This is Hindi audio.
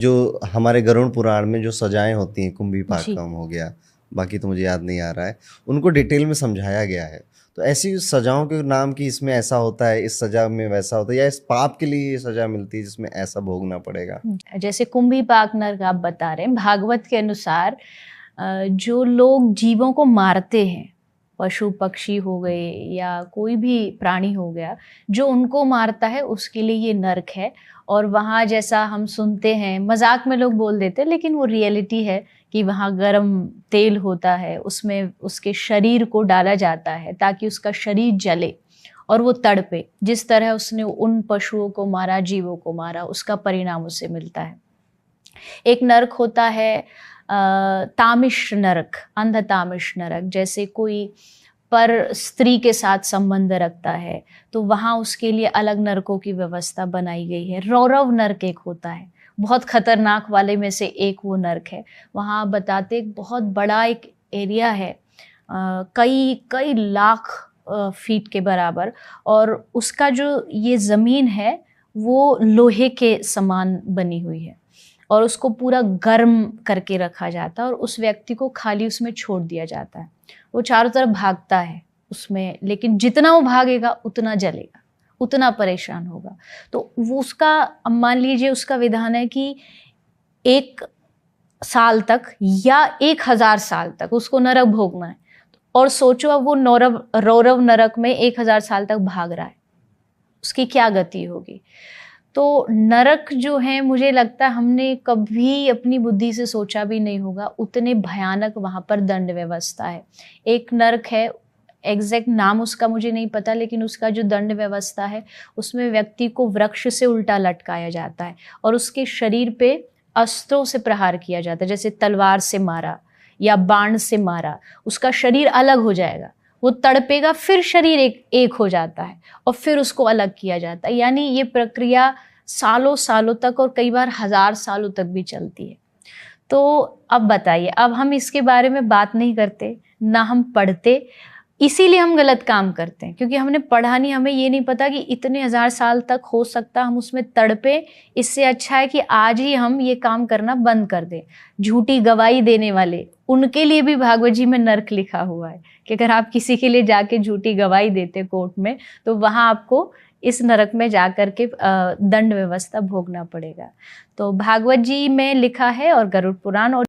जो हमारे गरुड़ पुराण में जो सजाएँ होती हैं, कुंभी जी। पाकम हो गया, बाकी तो मुझे याद नहीं आ रहा है, उनको डिटेल में समझाया गया है। तो ऐसी सजाओं के नाम की इसमें ऐसा होता है, इस सज़ा में वैसा होता है या इस पाप के लिए ये सज़ा मिलती है जिसमें ऐसा भोगना पड़ेगा? जैसे कुंभी पाक नरक आप बता रहे हैं, भागवत के अनुसार जो लोग जीवों को मारते हैं, पशु पक्षी हो गए या कोई भी प्राणी हो गया, जो उनको मारता है उसके लिए ये नरक है। और वहाँ जैसा हम सुनते हैं, मजाक में लोग बोल देते हैं लेकिन वो रियलिटी है कि वहाँ गरम तेल होता है, उसमें उसके शरीर को डाला जाता है ताकि उसका शरीर जले और वो तड़पे। जिस तरह उसने उन पशुओं को मारा, जीवों को मारा, उसका परिणाम उसे मिलता है। एक नरक होता है तामिश नरक, अंध तामिश नरक। जैसे कोई पर स्त्री के साथ संबंध रखता है तो वहाँ उसके लिए अलग नरकों की व्यवस्था बनाई गई है। रौरव नरक एक होता है, बहुत खतरनाक वाले में से एक वो नरक है। वहाँ बताते एक बहुत बड़ा एक एरिया है, कई कई लाख फीट के बराबर, और उसका जो ये ज़मीन है वो लोहे के समान बनी हुई है और उसको पूरा गर्म करके रखा जाता है और उस व्यक्ति को खाली उसमें छोड़ दिया जाता है। वो चारों तरफ भागता है उसमें, लेकिन जितना वो भागेगा उतना जलेगा, उतना परेशान होगा। तो वो उसका, अब मान लीजिए उसका विधान है कि 1 साल तक या 1000 साल तक उसको नरक भोगना है। और सोचो अब वो रौरव नरक में 1000 साल तक भाग रहा है, उसकी क्या गति होगी। तो नरक जो है, मुझे लगता है हमने कभी अपनी बुद्धि से सोचा भी नहीं होगा, उतने भयानक वहाँ पर दंड व्यवस्था है। एक नरक है, एग्जैक्ट नाम उसका मुझे नहीं पता, लेकिन उसका जो दंड व्यवस्था है उसमें व्यक्ति को वृक्ष से उल्टा लटकाया जाता है और उसके शरीर पे अस्त्रों से प्रहार किया जाता है। जैसे तलवार से मारा या बाण से मारा, उसका शरीर अलग हो जाएगा, वो तड़पेगा, फिर शरीर एक हो जाता है और फिर उसको अलग किया जाता है। यानी ये प्रक्रिया सालों सालों तक और कई बार 1000 सालों तक भी चलती है। तो अब बताइए, अब हम इसके बारे में बात नहीं करते, ना हम पढ़ते, इसीलिए हम गलत काम करते हैं, क्योंकि हमने पढ़ा नहीं, हमें ये नहीं पता कि इतने 1000 साल तक हो सकता हम उसमें तड़पे। इससे अच्छा है कि आज ही हम ये काम करना बंद कर दें। झूठी गवाही देने वाले, उनके लिए भी भागवत जी में नरक लिखा हुआ है कि अगर आप किसी के लिए जाके झूठी गवाही देते कोर्ट में, तो वहाँ आपको इस नरक में जाकर के दंड व्यवस्था भोगना पड़ेगा। तो भागवत जी में लिखा है और गरुड़ पुराण और